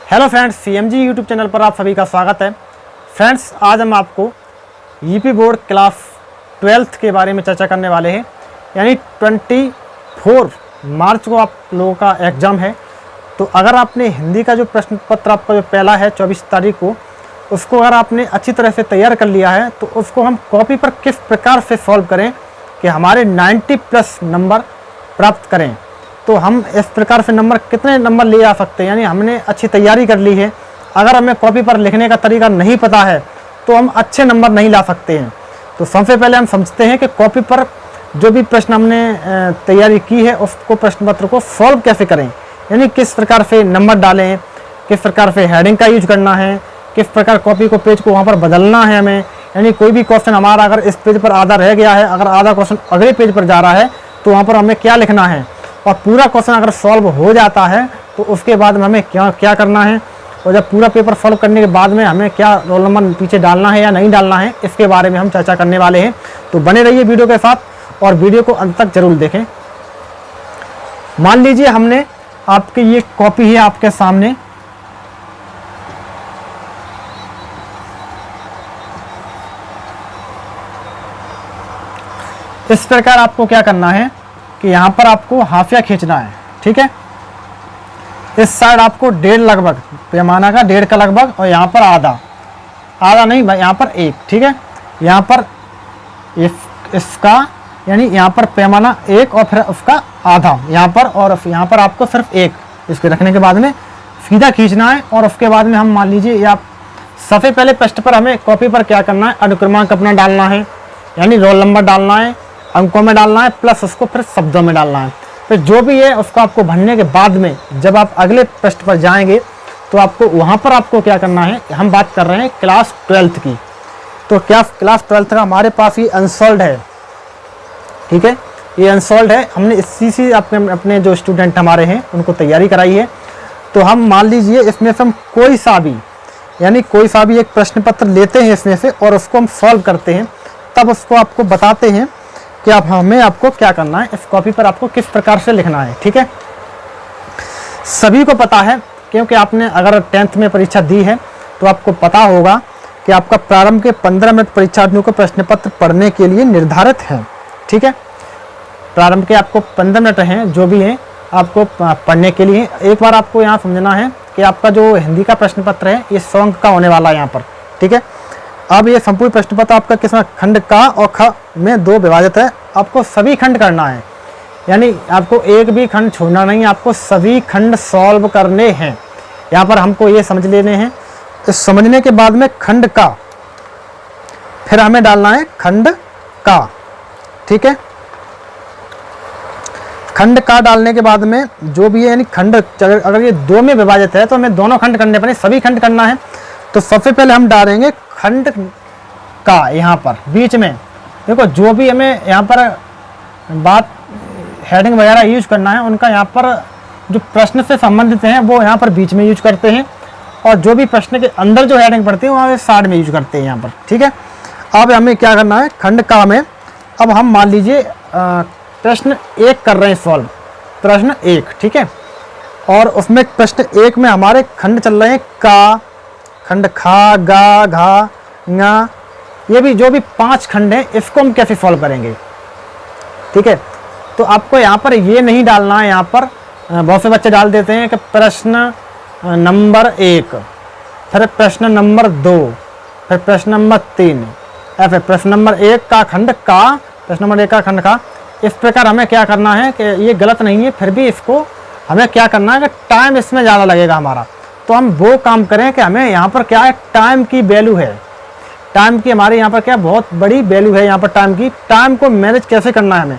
Hello friends, CMG YouTube channel पर आप सभी का स्वागत है। फ्रेंड्स, आज हम आपको यूपी बोर्ड क्लास 12th के बारे में चर्चा करने वाले हैं। यानी 24 मार्च को आप लोगों का एग्ज़ाम है। तो अगर आपने हिंदी का जो प्रश्न पत्र आपका जो पहला है 24 तारीख को, उसको अगर आपने अच्छी तरह से तैयार कर लिया है तो उसको हम कॉपी पर किस प्रकार से सॉल्व करें कि हमारे 90+ नंबर प्राप्त करें। तो हम इस प्रकार से नंबर कितने नंबर ले आ सकते हैं, यानी हमने अच्छी तैयारी कर ली है, अगर हमें कॉपी पर लिखने का तरीका नहीं पता है तो हम अच्छे नंबर नहीं ला सकते हैं। तो सबसे पहले हम समझते हैं कि कॉपी पर जो भी प्रश्न हमने तैयारी की है उसको प्रश्न पत्र को सॉल्व कैसे करें, यानी किस प्रकार से नंबर डालें, किस प्रकार से हेडिंग का यूज करना है, किस प्रकार कॉपी को पेज को वहाँ पर बदलना है हमें। यानी कोई भी क्वेश्चन हमारा अगर इस पेज पर आधा रह गया है, अगर आधा क्वेश्चन अगले पेज पर जा रहा है तो वहाँ पर हमें क्या लिखना है, और पूरा क्वेश्चन अगर सॉल्व हो जाता है तो उसके बाद में हमें क्या करना है, और जब पूरा पेपर सॉल्व करने के बाद में हमें क्या रोल नंबर पीछे डालना है या नहीं डालना है, इसके बारे में हम चर्चा करने वाले हैं। तो बने रहिए वीडियो के साथ और वीडियो को अंत तक जरूर देखें। मान लीजिए हमने आपकी ये कॉपी है आपके सामने, इस प्रकार आपको क्या करना है कि यहाँ पर आपको हाशिया खींचना है, ठीक है। इस साइड आपको 1.5 लगभग, पैमाना का 1.5 का लगभग, और यहाँ पर आधा नहीं भाई, यहाँ पर 1, ठीक है। यहाँ पर इसका यानी यहाँ पर पैमाना 1 और फिर उसका आधा यहाँ पर, और यहाँ पर आपको सिर्फ 1 इसके रखने के बाद में सीधा खींचना है। और उसके बाद में हम मान लीजिए या सबसे पहले पृष्ठ पर हमें कॉपी पर क्या करना है, अनुक्रमांक अपना डालना है, यानी रोल नंबर डालना है, अंकों में डालना है, प्लस उसको फिर शब्दों में डालना है। फिर जो भी है उसको आपको भरने के बाद में जब आप अगले पृष्ठ पर जाएंगे तो आपको वहाँ पर आपको क्या करना है, हम बात कर रहे हैं क्लास 12th की। तो क्या क्लास 12th का हमारे पास ये अनसॉल्व है, ठीक है, ये अनसॉल्व है। हमने इसी से अपने जो स्टूडेंट हमारे हैं उनको तैयारी कराई है। तो हम मान लीजिए इसमें से हम कोई सा भी एक प्रश्न पत्र लेते हैं इसमें से और उसको हम सॉल्व करते हैं, तब उसको आपको बताते हैं कि आपको क्या करना है, इस कॉपी पर आपको किस प्रकार से लिखना है, ठीक है। सभी को पता है, क्योंकि आपने अगर 10th में परीक्षा दी है तो आपको पता होगा कि आपका प्रारंभ के 15 मिनट परीक्षार्थियों को प्रश्न पत्र पढ़ने के लिए निर्धारित है, ठीक है। प्रारंभ के आपको 15 मिनट हैं जो भी हैं आपको पढ़ने के लिए। एक बार आपको यहाँ समझना है कि आपका जो हिंदी का प्रश्न पत्र है ये 100 अंक का होने वाला है यहाँ पर, ठीक है। अब ये संपूर्ण प्रश्न पत्र आपका किसमें, खंड का और ख में 2 विभाजित है। आपको सभी खंड करना है, यानी आपको एक भी खंड छोड़ना नहीं, आपको सभी खंड सॉल्व करने हैं। यहाँ पर हमको ये समझ लेने हैं। इस समझने के बाद में खंड का फिर हमें डालना है खंड का, ठीक है। खंड का डालने के बाद में जो भी है, यानी खंड अगर ये 2 में विभाजित है तो हमें दोनों खंड करने पड़े, सभी खंड करना है। तो सबसे पहले हम डालेंगे खंड का, यहाँ पर बीच में देखो जो भी हमें यहाँ पर बात हेडिंग वगैरह यूज करना है उनका यहाँ पर जो प्रश्न से संबंधित हैं वो यहाँ पर बीच में यूज करते हैं, और जो भी प्रश्न के अंदर जो हेडिंग पड़ती है वहाँ साइड में यूज करते हैं यहाँ पर, ठीक है। अब हमें क्या करना है, खंड का में अब हम मान लीजिए प्रश्न 1 कर रहे हैं सॉल्व, प्रश्न 1, ठीक है। और उसमें प्रश्न 1 में हमारे खंड चल रहे हैं का, खंड खा, गा, घा, ङा, ये भी जो भी 5 खंड हैं इसको हम कैसे सॉल्व करेंगे, ठीक है। तो आपको यहाँ पर ये नहीं डालना है, यहाँ पर बहुत से बच्चे डाल देते हैं कि प्रश्न नंबर 1, फिर प्रश्न नंबर 2, फिर प्रश्न नंबर 3, या फिर प्रश्न नंबर 1 का खंड का, प्रश्न नंबर 1 का खंड का। इस प्रकार हमें क्या करना है कि ये गलत नहीं है, फिर भी इसको हमें क्या करना है कि टाइम इसमें ज़्यादा लगेगा हमारा। तो हम वो काम करें कि हमें यहाँ पर क्या है, टाइम की वैल्यू है, टाइम की हमारे यहाँ पर क्या बहुत बड़ी वैल्यू है यहाँ पर टाइम की। टाइम को मैनेज कैसे करना है हमें,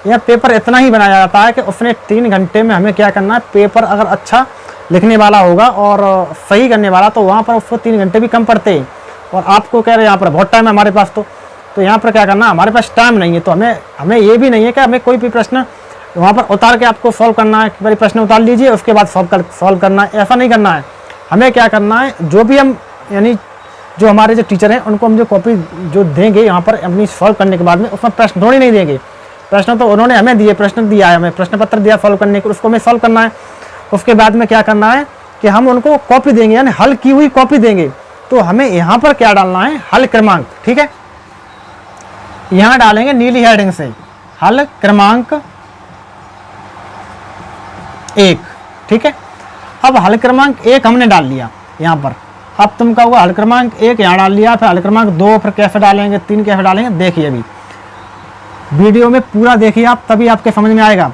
यह पेपर इतना ही बनाया जाता है कि उसने 3 घंटे में हमें क्या करना है, पेपर अगर अच्छा लिखने वाला होगा और सही करने वाला तो वहाँ पर उसको 3 घंटे भी कम पड़ते हैं। और आपको कह रहे हैं यहाँ पर बहुत टाइम है हमारे पास, तो यहाँ पर क्या करना, हमारे पास टाइम नहीं है। तो हमें ये भी नहीं है कि हमें कोई भी प्रश्न वहाँ पर उतार के आपको सॉल्व करना है, कि भाई प्रश्न उतार लीजिए उसके बाद सॉल्व करना है, ऐसा नहीं करना है। हमें क्या करना है, जो भी हम यानी जो हमारे जो टीचर हैं उनको हम जो कॉपी जो देंगे यहाँ पर अपनी सॉल्व करने के बाद में उसमें प्रश्न थोड़ी नहीं देंगे, प्रश्न तो उन्होंने हमें दिए, प्रश्न दिया है, हमें प्रश्न पत्र दिया सॉल्व करने के, उसको हमें सॉल्व करना है। उसके बाद में क्या करना है कि हम उनको कॉपी देंगे, यानी हल की हुई कॉपी देंगे। तो हमें यहाँ पर क्या डालना है, हल क्रमांक। ठीक है, यहाँ डालेंगे नीली हेडिंग से हल क्रमांक 1। ठीक है, अब हल क्रमांक 1 हमने डाल लिया यहाँ पर। अब तुम कहोगे हल क्रमांक 1 यहाँ डाल लिया, फिर हल क्रमांक 2, फिर कैसे डालेंगे, 3 कैसे डालेंगे। देखिए अभी वीडियो में पूरा देखिए आप, तभी आपके समझ में आएगा।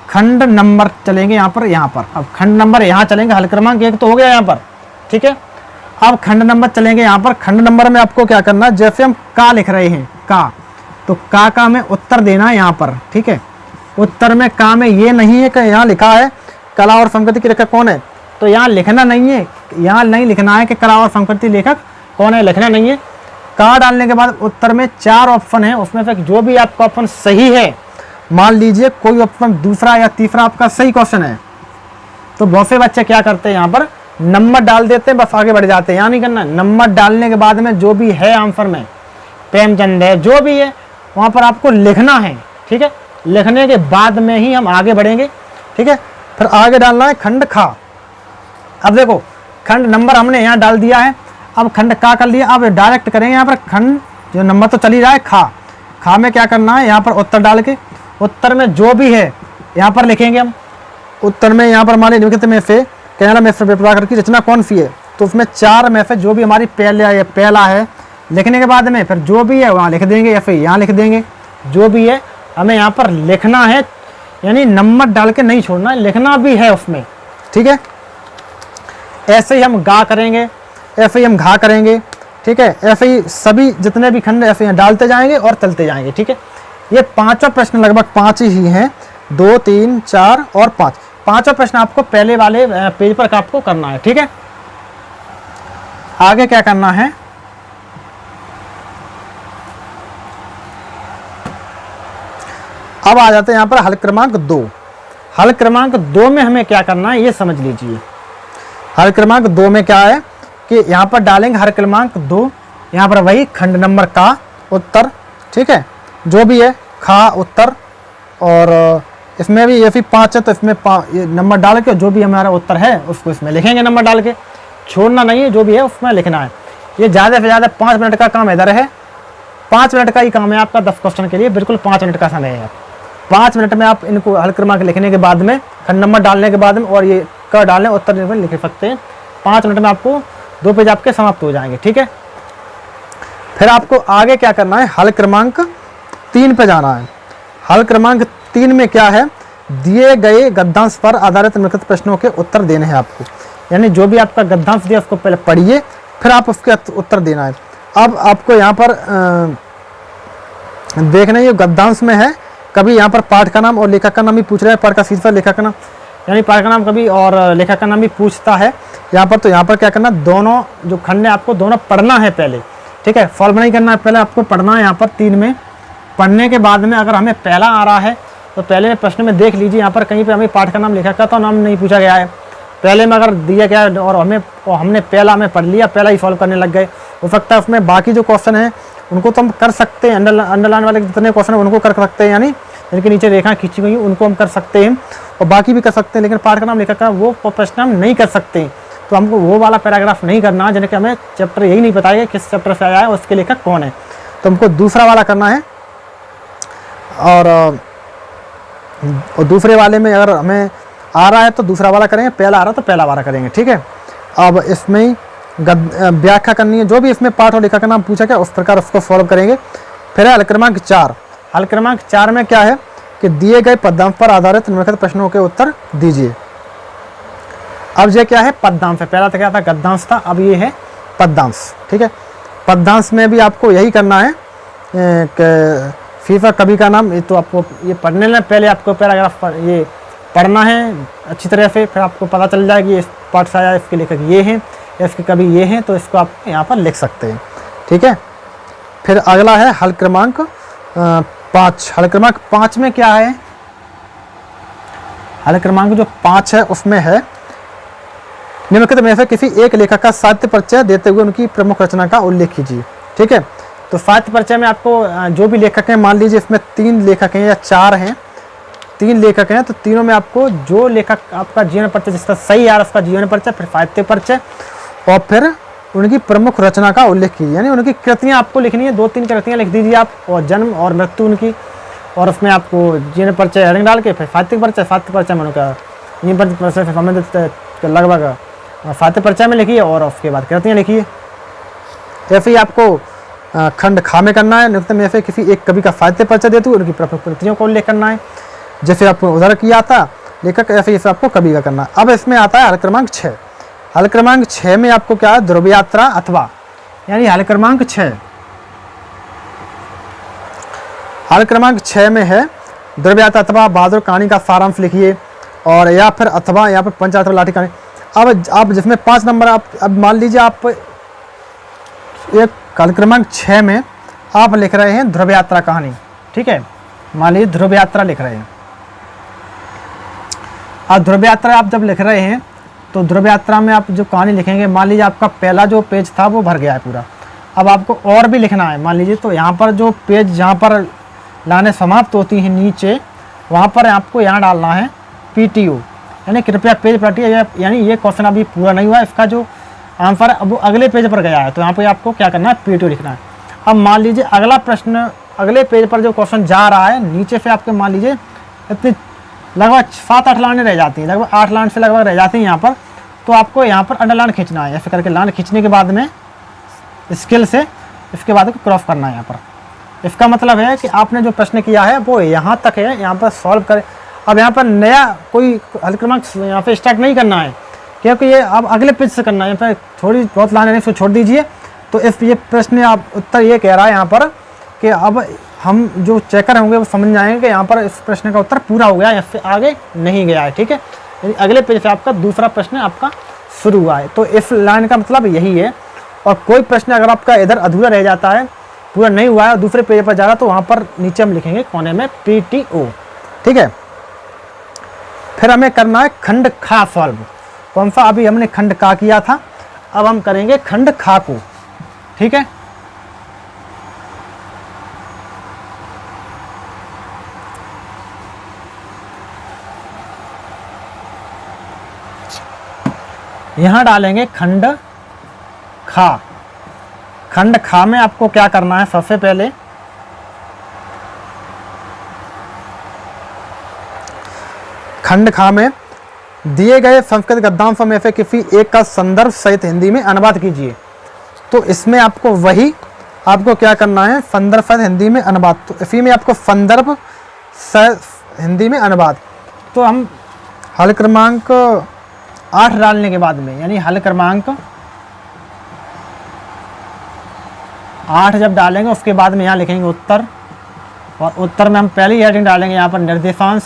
खंड नंबर चलेंगे यहाँ पर। अब खंड नंबर यहाँ चलेंगे, हल क्रमांक 1 तो हो गया यहाँ पर। ठीक है, अब खंड नंबर चलेंगे यहाँ पर। खंड नंबर में आपको क्या करना है, जैसे हम का लिख रहे हैं का, तो का हमें उत्तर देना है यहाँ पर। ठीक है, उत्तर में का में ये नहीं है कि यहाँ लिखा है कला और संस्कृति के लेखक कौन है, तो यहाँ लिखना नहीं है, यहाँ नहीं लिखना है कि कला और संस्कृति लेखक कौन है, लिखना नहीं है। का डालने के बाद उत्तर में 4 ऑप्शन है, उसमें से जो भी आपका ऑप्शन सही है, मान लीजिए कोई ऑप्शन दूसरा या तीसरा आपका सही क्वेश्चन है, तो बहुत से बच्चे क्या करते हैं यहाँ पर नंबर डाल देते हैं, बस आगे बढ़ जाते हैं। यहाँ नहीं करना, नंबर डालने के बाद में जो भी है आंसर में, प्रेमचंद है, जो भी है वहाँ पर आपको लिखना है। ठीक है, लिखने के बाद में ही हम आगे बढ़ेंगे। ठीक है, फिर आगे डालना है खंड खा। अब देखो खंड नंबर हमने यहाँ डाल दिया है, अब खंड का कर लिया। अब डायरेक्ट करेंगे यहाँ पर खंड, जो नंबर तो चल ही रहा है खा में क्या करना है, यहाँ पर उत्तर डाल के उत्तर में जो भी है यहाँ पर लिखेंगे हम। उत्तर में यहाँ पर हमारे निम्नलिखित में से कैनरा मिश्र प्रभाकर की रचना कौन सी है, तो उसमें 4 में से जो भी हमारी पहला है, लिखने के बाद में फिर जो भी है वहाँ लिख देंगे या फिर यहाँ लिख देंगे। जो भी है हमें यहाँ पर लिखना है, यानी नंबर डाल के नहीं छोड़ना है, लिखना भी है उसमें। ठीक है, ऐसे ही हम गा करेंगे, ऐसे ही हम घा करेंगे। ठीक है, ऐसे ही सभी जितने भी खंड ऐसे यहाँ डालते जाएंगे और चलते जाएंगे। ठीक है, ये 5 प्रश्न लगभग 5 ही हैं, 2, 3, 4 और 5। 5 प्रश्न आपको पहले वाले पेज पर आपको करना है। ठीक है, आगे क्या करना है, अब आ जाते हैं यहाँ पर हल क्रमांक 2। हल क्रमांक 2 में हमें क्या करना है ये समझ लीजिए। हल क्रमांक 2 में क्या है कि यहाँ पर डालेंगे हल क्रमांक 2, यहाँ पर वही खंड नंबर का उत्तर। ठीक है, जो भी है खा उत्तर, और इसमें भी ये भी 5 है तो इसमें ये नंबर डाल के जो भी हमारा उत्तर है उसको इसमें लिखेंगे, नंबर डाल के छोड़ना नहीं है, जो भी है उसमें लिखना है। ये ज़्यादा से ज़्यादा 5 मिनट का काम इधर है, 5 मिनट का ही काम है आपका 10 क्वेश्चन के लिए, बिल्कुल 5 मिनट का समय है। 5 मिनट में आप इनको हल क्रमांक लिखने के बाद में, खंड नंबर डालने के बाद में और ये का डालने उत्तर लिख सकते हैं। 5 मिनट में आपको 2 पेज आपके समाप्त हो जाएंगे। ठीक है, फिर आपको आगे क्या करना है, हल क्रमांक 3 पे जाना है। हल क्रमांक 3 में क्या है, दिए गए गद्यांश पर आधारित निम्नलिखित प्रश्नों के उत्तर देने हैं आपको, यानी जो भी आपका गद्यांश दिया उसको पहले पढ़िए, फिर आप उसके उत्तर देना है। अब आपको यहाँ पर देखना है, ये गद्यांश में है, कभी यहाँ पर पाठ का नाम और लेखक का नाम भी पूछ रहा है, पाठ का शीर्षक लेखक का नाम, यानी पाठ का नाम कभी और लेखक का नाम भी पूछता है यहाँ पर। तो यहाँ पर क्या करना, दोनों जो खंड है आपको दोनों पढ़ना है पहले। ठीक है, सॉल्व नहीं करना है, पहले आपको पढ़ना है यहाँ पर 3 में। पढ़ने के बाद में अगर हमें पहला आ रहा है तो पहले प्रश्न में देख लीजिए, यहाँ पर कहीं पे हमें पाठ का नाम लेखक का तो नाम नहीं पूछा गया है, पहले में अगर दिया गया है और हमने पहला में पढ़ लिया, पहला ही सॉल्व करने लग गए, हो सकता है उसमें बाकी जो क्वेश्चन है उनको तो हम कर सकते हैं, अंडरलाइन वाले जितने क्वेश्चन है उनको कर सकते हैं, यानी जिनके नीचे रेखा खींची गई उनको हम कर सकते हैं और बाकी भी कर सकते हैं, लेकिन पाठ का नाम लेखक का वो प्रश्न हम नहीं कर सकते। तो हमको वो वाला पैराग्राफ नहीं करना, जिन्हें कि हमें चैप्टर यही नहीं बताएगा किस चैप्टर से आया है उसके लेखक कौन है, तो हमको दूसरा वाला करना है। और दूसरे वाले में अगर हमें आ रहा है तो दूसरा वाला करेंगे, पहला आ रहा है तो पहला वाला करेंगे। ठीक है, अब इसमें व्याख्या करनी है, जो भी इसमें पाठ और लेखक का नाम पूछा गया उस प्रकार उसको सॉल्व करेंगे। फिर हल क्रमांक 4। हल क्रमांक 4 में क्या है कि दिए गए पद्यांश पर आधारित निम्नलिखित प्रश्नों के उत्तर दीजिए। अब ये क्या है, पद्यांश है, पहला तो क्या था गद्यांश था, अब ये है पद्यांश। ठीक है, पद्यांश में भी आपको यही करना है कि फीफा कवि का नाम, ये तो आपको ये पढ़ने में पहले आपको पैराग्राफ ये पढ़ना है अच्छी तरह से, फिर आपको पता चल जाएगा कि इस पाठ से आया, इसके लेखक ये हैं, इसके कवि ये हैं, तो इसको आप यहाँ पर लिख सकते हैं। ठीक है, फिर अगला है हल क्रमांक 5। हल क्रमांक 5 में क्या है, हल क्रमांक जो 5 है उसमें है निम्नलिखित में से किसी एक लेखक का साहित्य परिचय देते हुए उनकी प्रमुख रचना का उल्लेख कीजिए। ठीक है, तो साहित्य परिचय में आपको जो भी लेखक हैं, मान लीजिए इसमें 3 लेखक हैं या 4 हैं, 3 लेखक हैं, तो तीनों में आपको जो लेखक आपका जीवन परिचय जिसका सही आ रहा है उसका जीवन परिचय, फिर साहित्य परिचय और फिर उनकी प्रमुख रचना का उल्लेख कीजिए। यानी उनकी कृतियाँ आपको लिखनी है, 2-3 कृतियाँ लिख दीजिए आप, और जन्म और मृत्यु उनकी, और उसमें आपको जीवन परिचय हेडिंग डाल के फिर साहित्य परिचय में उनका जीवन परिचय से संबंधित लगभग साहित्य परिचय में लिखिए और उसके बाद कृतियाँ लिखिए। ऐसे ही आपको खंड खा में करना है, निम्नतम में से किसी एक कवि का साहित्य परिचय देते हुए उनकी प्रमुख कृतियों को उल्लेख करना है, जैसे आपको उधर किया था लेखक, ऐसे ही आपको कवि का करना है। अब इसमें आता है हल क्रमांक 6। हल क्रमांक 6 में आपको क्या है, ध्रुव यात्रा अथवा, यानी हल क्रमांक 6, हल क्रमांक 6 में है ध्रुव यात्रा अथवा बहादुर कहानी का सारांश लिखिए, और या फिर अथवा यहाँ पर पंचायत लाठी कहानी। अब आप जिसमें 5 नंबर आप, अब मान लीजिए आप एक हल क्रमांक 6 में आप लिख रहे हैं ध्रुव यात्रा कहानी, ठीक है, मान लीजिए ध्रुव यात्रा लिख रहे हैं। अब ध्रुव यात्रा आप जब लिख रहे हैं तो ध्रुव यात्रा में आप जो कहानी लिखेंगे, मान लीजिए आपका पहला जो पेज था वो भर गया है पूरा, अब आपको और भी लिखना है मान लीजिए, तो यहाँ पर जो पेज जहाँ पर लाने समाप्त होती हैं नीचे, वहाँ पर आपको यहाँ डालना है PTO, यानी कृपया पेज पलटिए, यानी ये क्वेश्चन अभी पूरा नहीं हुआ, इसका जो आंसर अब वो अगले पेज पर गया है, तो यहाँ पे आपको क्या करना है, PTO लिखना है। अब मान लीजिए अगला प्रश्न अगले पेज पर जो क्वेश्चन जा रहा है नीचे से आपके मान लीजिए इतनी लगभग 7-8 लाइनें रह जाती हैं, लगभग 8 लाइन से लगभग रह जाती हैं यहाँ पर, तो आपको यहाँ पर अंडरलाइन खींचना है, ऐसे करके लाइन खींचने के बाद में स्केल से इसके बाद क्रॉस करना है यहाँ पर। इसका मतलब है कि आपने जो प्रश्न किया है वो यहाँ तक है, यहाँ पर सॉल्व करें। अब यहाँ पर नया कोई हल क्रमांक यहाँ पे स्टार्ट नहीं करना है, क्योंकि ये अब अगले पेज से करना है, यहाँ पर थोड़ी बहुत लाइनें इसको छोड़ दीजिए। तो इस ये प्रश्न आप उत्तर ये कह रहा है यहाँ पर कि अब हम जो चेकर होंगे वो समझ जाएंगे कि यहाँ पर इस प्रश्न का उत्तर पूरा हो गया है, इससे आगे नहीं गया है, ठीक है। यानी अगले पेज से आपका दूसरा प्रश्न आपका शुरू हुआ है, तो इस लाइन का मतलब यही है। और कोई प्रश्न अगर आपका इधर अधूरा रह जाता है, पूरा नहीं हुआ है, दूसरे पेज पर जा रहा, तो वहाँ पर नीचे हम लिखेंगे कोने में PTO, ठीक है। फिर हमें करना है खंड खा सॉल्व। कौन सा, अभी हमने खंड का किया था, अब हम करेंगे खंड खा को, ठीक है। यहां डालेंगे खंड खा। खंड खा में आपको क्या करना है, सबसे पहले खंड खा में दिए गए संस्कृत गद्यांश में से किसी एक का संदर्भ सहित हिंदी में अनुवाद कीजिए। तो इसमें आपको वही आपको क्या करना है, संदर्भ सहित हिंदी में अनुवाद। तो इसी में आपको संदर्भ सहित हिंदी में अनुवाद, तो हम हल क्रमांक 8 डालने के बाद में, यानी हल क्रमांक 8 जब डालेंगे उसके बाद में यहाँ लिखेंगे उत्तर, और उत्तर में हम पहली हेडिंग डालेंगे यहाँ पर निर्देशांश।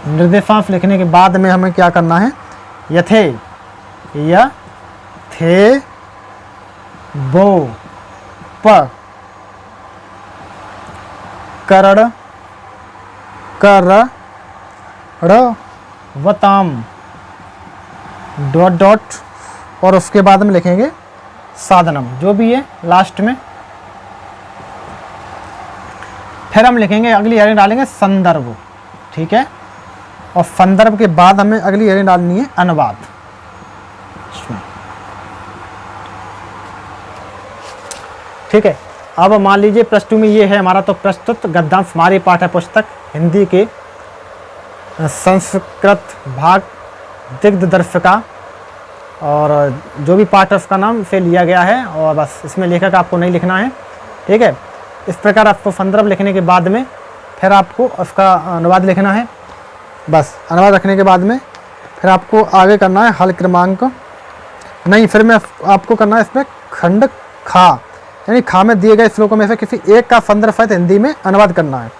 निर्देशांश लिखने के बाद में हमें क्या करना है, यथे य थे बो प करण कर वताम डॉट डॉट, और उसके बाद में लिखेंगे साधनम, जो भी है लास्ट में। फिर हम लिखेंगे अगली हेडिंग डालेंगे संदर्भ, ठीक है, और संदर्भ के बाद हमें अगली हेडिंग डालनी है अनुवाद। ठीक है, अब मान लीजिए +2 में ये है हमारा तो प्रस्तुत गद्यांश हमारी पाठ्य पुस्तक हिंदी के संस्कृत भाग दिग्दर्शिका, और जो भी पाठ है उसका नाम से लिया गया है, और बस इसमें लेखक आपको नहीं लिखना है, ठीक है। इस प्रकार आपको संदर्भ लिखने के बाद में फिर आपको उसका अनुवाद लिखना है। बस अनुवाद रखने के बाद में फिर आपको आगे करना है हल क्रमांक नहीं, फिर मैं आपको करना है इसमें खंड खा, यानी खा में दिए गए श्लोकों में से किसी एक का संदर्भ सहित हिंदी में अनुवाद करना है।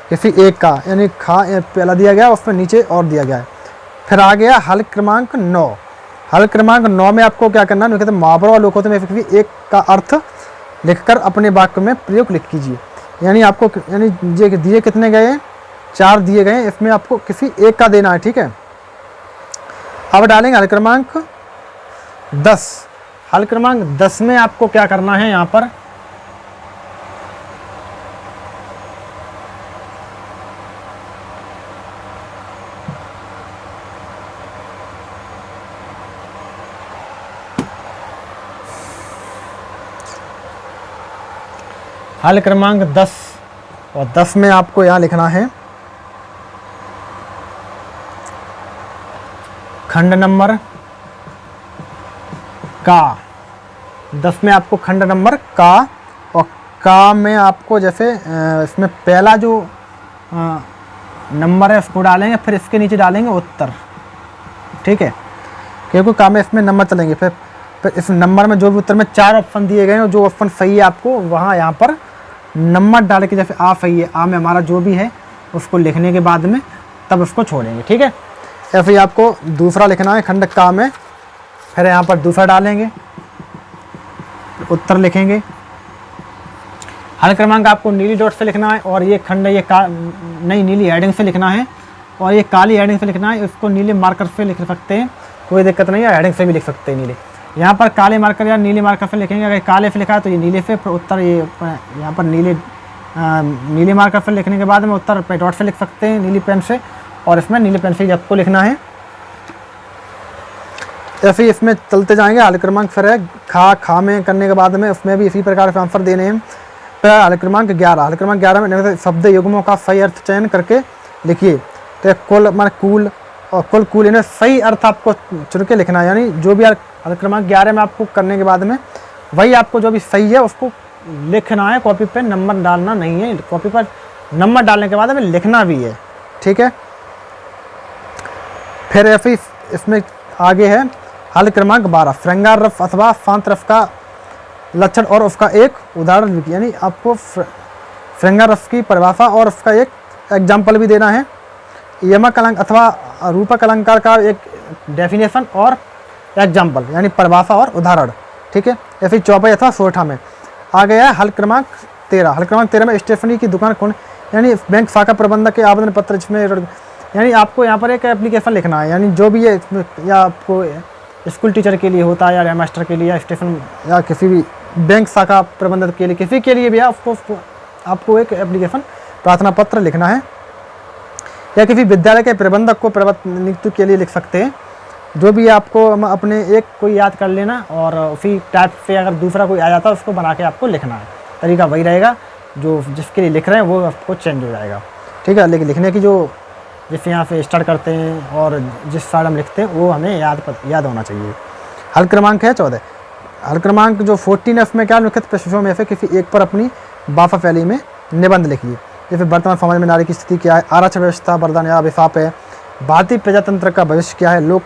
किसी एक का, यानी खा पहला दिया गया, उसमें नीचे और दिया गया है। फिर आ गया हल क्रमांक 9। हल क्रमांक 9 में आपको क्या करना है, कहते हैं मुहावरों और लोकोक्ति में किसी एक का अर्थ लिखकर अपने वाक्य में प्रयोग लिख कीजिए। यानी आपको, यानी ये दिए कितने गए हैं, 4 दिए गए हैं, इसमें आपको किसी एक का देना है, ठीक है। अब डालेंगे हल क्रमांक 10। हल क्रमांक 10 में आपको क्या करना है, यहाँ पर हल क्रमांक 10, और 10 में आपको यहाँ लिखना है खंड नंबर का। 10 में आपको खंड नंबर का, और का में आपको जैसे इसमें पहला जो नंबर है उसको डालेंगे, फिर इसके नीचे डालेंगे उत्तर, ठीक है, क्योंकि का में इसमें नंबर चलेंगे। फिर इस नंबर में जो भी उत्तर में 4 ऑप्शन दिए गए हैं, जो ऑप्शन सही है आपको वहाँ यहाँ पर नंबर डाल के, जैसे आ सही है, आ में हमारा जो भी है उसको लिखने के बाद में तब उसको छोड़ेंगे, ठीक है। ऐसे ही आपको दूसरा लिखना है खंड का में, फिर यहाँ पर दूसरा डालेंगे, उत्तर लिखेंगे। हल क्रमांक आपको नीली डॉट से लिखना है, और ये खंड ये का नहीं नीली हेडिंग से लिखना है, और ये काली हेडिंग से लिखना है। इसको नीले मार्कर से लिख सकते हैं, कोई दिक्कत नहीं है, हेडिंग से भी लिख सकते हैं नीले। यहाँ पर काले मार्कर या नीले मार्कर से लिखेंगे, अगर काले से लिखा है तो ये नीले से, फिर उत्तर ये यहाँ पर नीले मार्कर से लिखने के बाद में उत्तर पे डॉट से लिख सकते हैं नीली पेन से, और इसमें नीले पेन से आपको लिखना है। ऐसे ही इसमें चलते जाएंगे। हल क्रमांक फिर है खा में करने के बाद में उसमें भी इसी प्रकार से आंसर देने हैं। फिर हल क्रमांक 11, हल क्रमांक 11 में शब्द युग्मों का सही अर्थ चयन करके लिखिए। तो कुल मान कूल और कुल कूल, इन्हें सही अर्थ आपको चुन के लिखना है, यानी जो भी हल क्रमांक 11 में आपको करने के बाद में वही आपको जो भी सही है उसको लिखना है, कॉपी पे नंबर डालना नहीं है। कॉपी पर नंबर डालने के बाद में लिखना भी है, ठीक है। फिर ऐसे इसमें आगे है हल क्रमांक 12, श्रृंगार रस अथवा शांत रस का लक्षण और उसका एक उदाहरण लिखिए, यानी आपको श्रृंगार रस की परिभाषा और उसका एक एग्जाम्पल भी देना है। यमक अलंकार अथवा रूपक अलंकार का एक डेफिनेशन और एग्जाम्पल, यानी परिभाषा और उदाहरण, ठीक है। ऐसे 24 अथवा 16 में आ गया है हल क्रमांक 13। हल क्रमांक 13 में स्टेशनरी की दुकान खोलने, यानी बैंक शाखा प्रबंधक के आवेदन पत्र, जिसमें यानी आपको यहाँ पर एक एप्लीकेशन लिखना है, यानी जो भी है, या आपको स्कूल टीचर के लिए होता है, या मास्टर के लिए, या स्टेशन, या किसी भी बैंक शाखा प्रबंधक के लिए, किसी के लिए भी आपको एक एप्लीकेशन प्रार्थना पत्र लिखना है, या किसी विद्यालय के प्रबंधक को नियुक्ति के लिए लिख सकते हैं। जो भी आपको अपने एक कोई याद कर लेना, और उसी टाइप से अगर दूसरा कोई आ जाता है उसको बना के आपको लिखना है। तरीका वही रहेगा, जो जिसके लिए लिख रहे हैं वो आपको चेंज हो जाएगा, ठीक है। लेकिन लिखने की जो जिस यहाँ से स्टार्ट करते हैं और जिस साइड हम लिखते हैं वो हमें याद होना चाहिए। हल क्रमांक है 14। हल क्रमांक जो 14 है उसमें क्या लिखित प्रश्नों में से किसी एक पर अपनी बाफा फैली में निबंध लिखिए। जैसे वर्तमान समाज में नारी की स्थिति क्या है, आरक्षण व्यवस्था वरदान या अभिशाप है, भारतीय प्रजातंत्र का भविष्य क्या है, लोक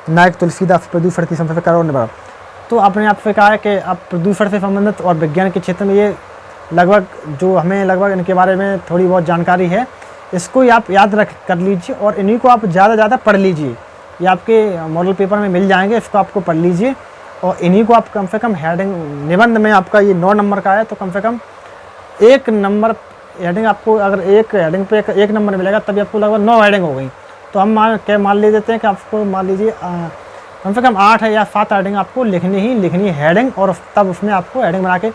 नायक तुलसीदास प्रदूषण की समस्या का और निवारण। तो आपने आपसे कहा है कि आप प्रदूषण से संबंधित और विज्ञान के क्षेत्र में ये लगभग जो हमें लगभग इनके बारे में थोड़ी बहुत जानकारी है, इसको आप याद कर लीजिए, और इन्हीं को आप ज़्यादा पढ़ लीजिए। ये आपके मॉडल पेपर में मिल जाएंगे, इसको आपको पढ़ लीजिए, और इन्हीं को आप कम से कम हेडिंग निबंध में आपका ये 9 नंबर का है, तो कम से कम 1 नंबर हेडिंग आपको, अगर एक हेडिंग पे 1 नंबर मिलेगा तभी आपको लगभग 9 हेडिंग हो गई। तो हम मान ले देते हैं कि आपको मान लीजिए कम से कम 8 या 7 हेडिंग आपको लिखनी है हेडिंग, और तब उसमें आपको हेडिंग बना के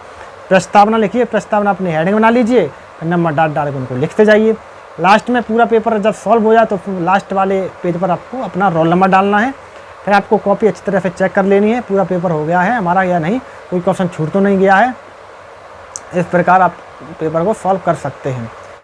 प्रस्तावना लिखिए। प्रस्तावना अपनी हेडिंग बना लीजिए, नंबर डाल के उनको लिखते जाइए। लास्ट में पूरा पेपर जब सॉल्व हो जाए तो लास्ट वाले पेज पर आपको अपना रोल नंबर डालना है। फिर आपको कॉपी अच्छी तरह से चेक कर लेनी है, पूरा पेपर हो गया है हमारा या नहीं, कोई क्वेश्चन छूट तो नहीं गया है। इस प्रकार आप पेपर को सॉल्व कर सकते हैं।